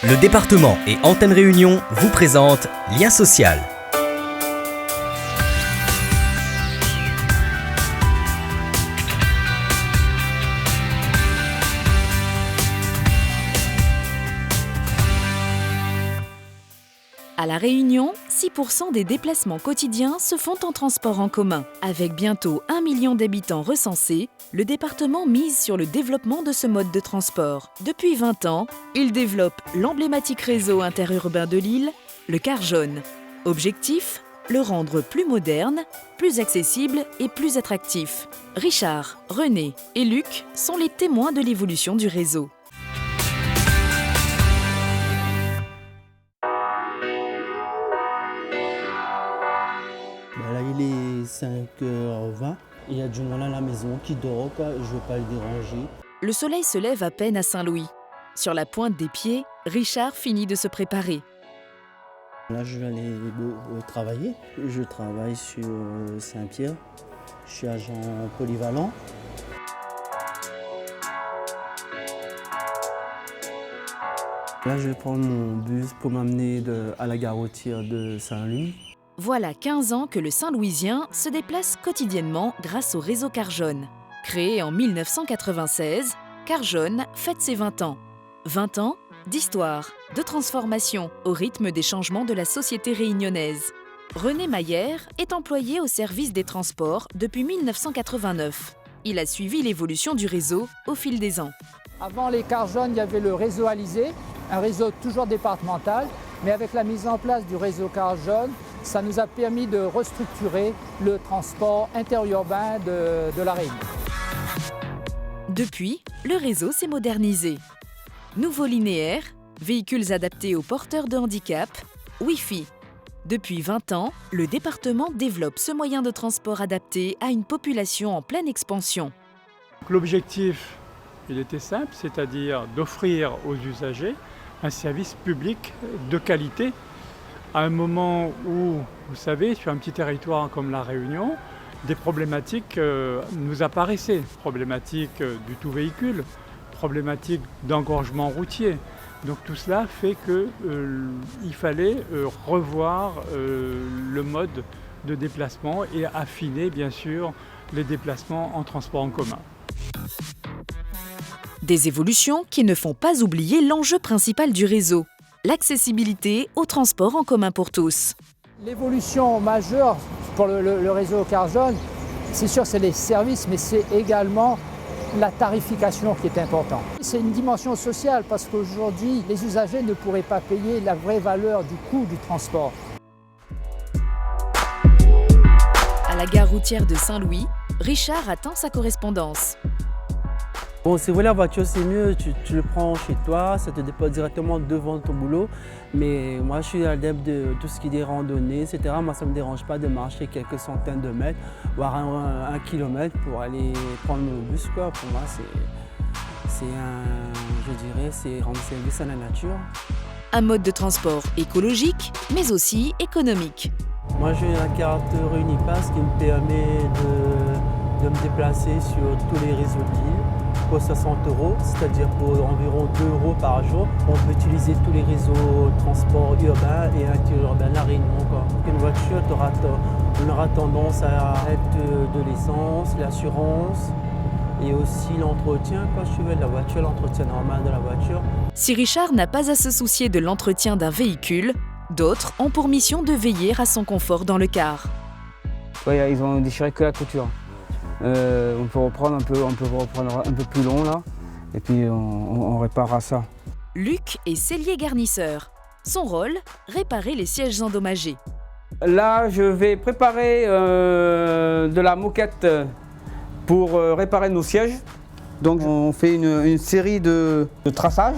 Le département et Antenne Réunion vous présentent Lien social. À La Réunion, 6% des déplacements quotidiens se font en transport en commun. Avec bientôt 1 million d'habitants recensés, le département mise sur le développement de ce mode de transport. Depuis 20 ans, il développe l'emblématique réseau interurbain de l'île, le car jaune. Objectif : le rendre plus moderne, plus accessible et plus attractif. Richard, René et Luc sont les témoins de l'évolution du réseau. Là, il est 5h20. Il y a du monde à la maison qui dort, quoi. Je ne veux pas le déranger. Le soleil se lève à peine à Saint-Louis. Sur la pointe des pieds, Richard finit de se préparer. Là, je vais aller travailler. Je travaille sur Saint-Pierre. Je suis agent polyvalent. Là, je vais prendre mon bus pour m'amener à la gare routière de Saint-Louis. Voilà 15 ans que le Saint-Louisien se déplace quotidiennement grâce au réseau car jaune. Créé en 1996, car jaune fête ses 20 ans. 20 ans d'histoire, de transformation au rythme des changements de la société réunionnaise. René Maillère est employé au service des transports depuis 1989. Il a suivi l'évolution du réseau au fil des ans. Avant les cars jaunes, il y avait le réseau Alizé, un réseau toujours départemental, mais avec la mise en place du réseau car jaune, ça nous a permis de restructurer le transport interurbain de La Réunion. Depuis, le réseau s'est modernisé. Nouveau linéaire, véhicules adaptés aux porteurs de handicap, Wi-Fi. Depuis 20 ans, le département développe ce moyen de transport adapté à une population en pleine expansion. L'objectif, il était simple, c'est-à-dire d'offrir aux usagers un service public de qualité à un moment où, vous savez, sur un petit territoire comme La Réunion, des problématiques nous apparaissaient. Problématiques du tout véhicule, problématiques d'engorgement routier. Donc tout cela fait qu'il fallait revoir le mode de déplacement et affiner bien sûr les déplacements en transport en commun. Des évolutions qui ne font pas oublier l'enjeu principal du réseau, l'accessibilité au transport en commun pour tous. L'évolution majeure pour le réseau car jaune, c'est sûr c'est les services, mais c'est également la tarification qui est importante. C'est une dimension sociale parce qu'aujourd'hui, les usagers ne pourraient pas payer la vraie valeur du coût du transport. À la gare routière de Saint-Louis, Richard attend sa correspondance. Bon, c'est vrai, la voiture, c'est mieux, tu le prends chez toi, ça te dépose directement devant ton boulot. Mais moi, je suis adepte de tout ce qui est des randonnées, etc. Moi, ça ne me dérange pas de marcher quelques centaines de mètres, voire un kilomètre pour aller prendre mon bus, quoi. Pour moi, c'est rendre service à la nature. Un mode de transport écologique, mais aussi économique. Moi, j'ai la carte Réunipass qui me permet de me déplacer sur tous les réseaux de l'île. Pour 60 €, c'est-à-dire pour environ 2 € par jour, on peut utiliser tous les réseaux de transport urbain et interurbain La Réunion. Une voiture on aura tendance à être de l'essence, l'assurance et aussi l'entretien, la voiture, l'entretien normal de la voiture. Si Richard n'a pas à se soucier de l'entretien d'un véhicule, d'autres ont pour mission de veiller à son confort dans le car. Ouais, ils ont déchiré que la couture. On peut reprendre un peu plus long là, et puis on réparera ça. Luc est sellier garnisseur. Son rôle, réparer les sièges endommagés. Là, je vais préparer de la moquette pour réparer nos sièges. Donc on fait une série de traçages.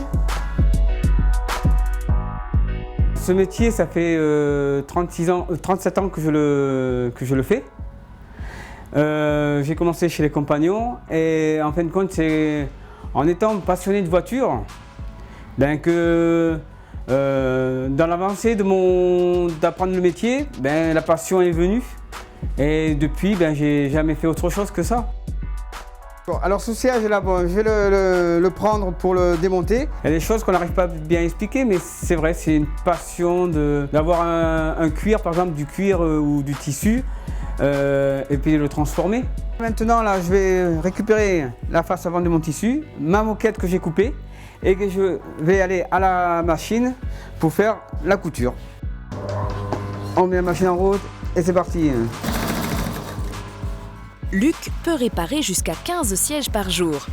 Ce métier, ça fait 37 ans que je le fais. J'ai commencé chez les Compagnons et en fin de compte, c'est en étant passionné de voiture que dans l'avancée d'apprendre le métier, la passion est venue et depuis, j'ai jamais fait autre chose que ça. Bon, alors ce siège là, bon, je vais le prendre pour le démonter. Il y a des choses qu'on n'arrive pas bien à expliquer, mais c'est vrai, c'est une passion d'avoir un cuir, par exemple du cuir ou du tissu, et puis le transformer. Maintenant là, je vais récupérer la face avant de mon tissu, ma moquette que j'ai coupée, et que je vais aller à la machine pour faire la couture. On met la machine en route et c'est parti. Luc peut réparer jusqu'à 15 sièges par jour.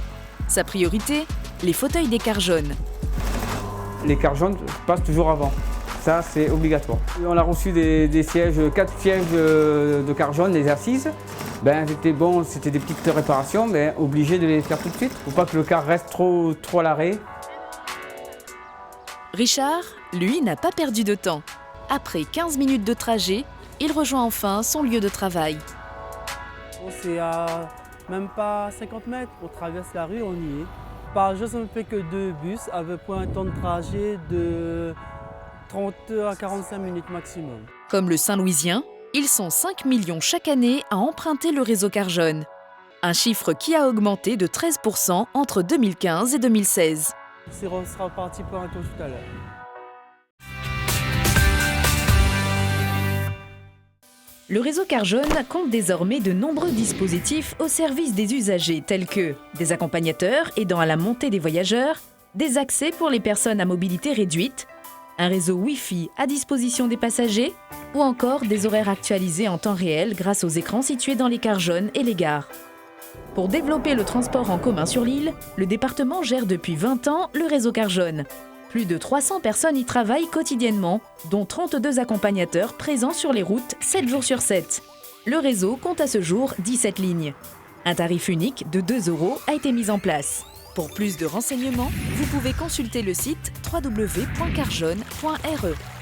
Sa priorité, les fauteuils d'écart jaune. Les cartes jaunes passent toujours avant. Ça, c'est obligatoire. On a reçu des sièges, 4 sièges de cartes jaunes, les assises. Ben, c'était des petites réparations, mais obligé de les faire tout de suite pour pas que le car reste trop à l'arrêt. Richard, lui, n'a pas perdu de temps. Après 15 minutes de trajet, il rejoint enfin son lieu de travail. C'est à même pas 50 mètres, on traverse la rue, on y est. Par jour, ça ne fait que 2 bus avec un temps de trajet de 30 à 45 minutes maximum. Comme le Saint-Louisien, ils sont 5 millions chaque année à emprunter le réseau car jaune. Un chiffre qui a augmenté de 13% entre 2015 et 2016. On sera parti pour un tour tout à l'heure. Le réseau car jaune compte désormais de nombreux dispositifs au service des usagers tels que des accompagnateurs aidant à la montée des voyageurs, des accès pour les personnes à mobilité réduite, un réseau Wi-Fi à disposition des passagers ou encore des horaires actualisés en temps réel grâce aux écrans situés dans les cars jaunes et les gares. Pour développer le transport en commun sur l'île, le département gère depuis 20 ans le réseau car jaune. Plus de 300 personnes y travaillent quotidiennement, dont 32 accompagnateurs présents sur les routes 7 jours sur 7. Le réseau compte à ce jour 17 lignes. Un tarif unique de 2 € a été mis en place. Pour plus de renseignements, vous pouvez consulter le site www.carjaune.re.